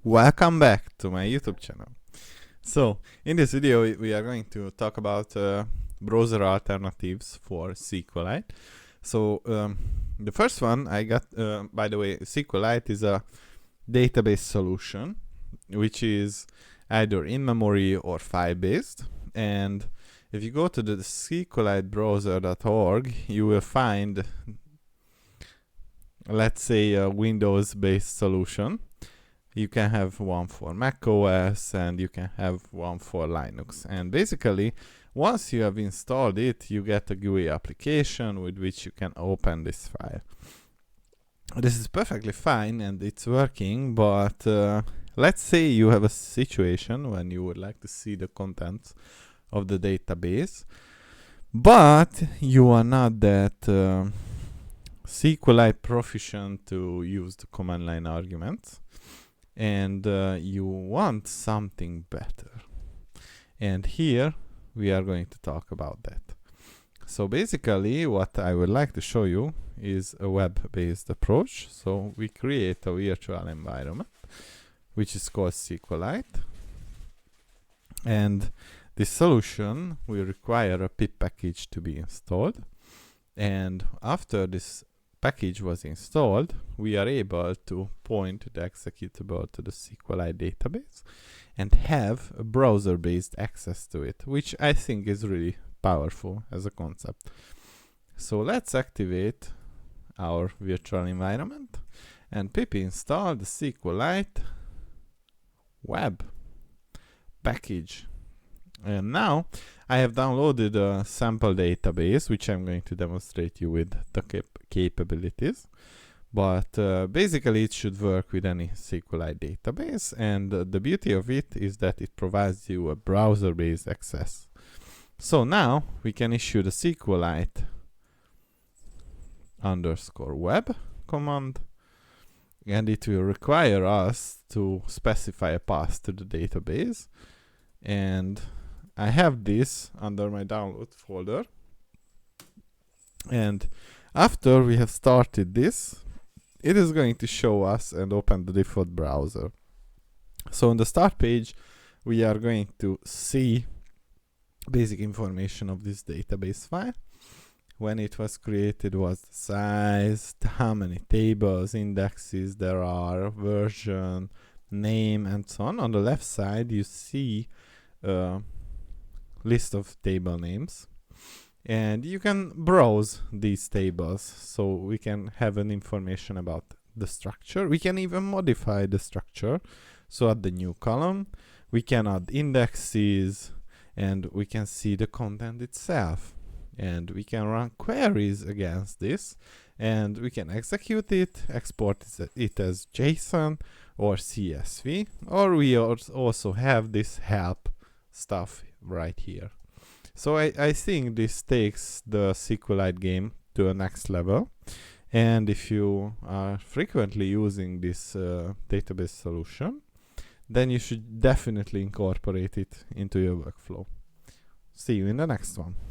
Welcome back to my YouTube channel. So, in this video we are going to talk about browser alternatives for SQLite. So, the first one I got, by the way, SQLite is a database solution which is either in-memory or file-based. And if you go to the sqlite-browser.org, you will find, let's say, a Windows-based solution. You can have one for Mac OS and you can have one for Linux. And basically, once you have installed it, you get a GUI application with which you can open this file. This is perfectly fine and it's working, but let's say you have a situation when you would like to see the contents of the database, but you are not that SQLite proficient to use the command line arguments. And you want something better. And here we are going to talk about that. So basically what I would like to show you is a web-based approach. So we create a virtual environment which is called SQLite, and this solution will require a pip package to be installed, and after this package was installed, we are able to point the executable to the SQLite database and have a browser-based access to it, which I think is really powerful as a concept. So let's activate our virtual environment and pip install the SQLite web package. And now I have downloaded a sample database, which I'm going to demonstrate you with the capabilities. But basically it should work with any SQLite database. And the beauty of it is that it provides you a browser-based access. So now we can issue the SQLite_web command. And it will require us to specify a path to the database. And I have this under my download folder, and after we have started this, it is going to show us and open the default browser. So on the start page we are going to see basic information of this database file. When it was created, was the size, how many tables, indexes there are, version, name, and so on. On the left side you see list of table names, and you can browse these tables, so we can have an information about the structure. We can even modify the structure, so at the new column we can add indexes and we can see the content itself, and we can run queries against this, and we can execute it, export it as JSON or CSV, or we also have this help stuff right here. So I think this takes the SQLite game to a next level, and if you are frequently using this database solution, then you should definitely incorporate it into your workflow. See you in the next one.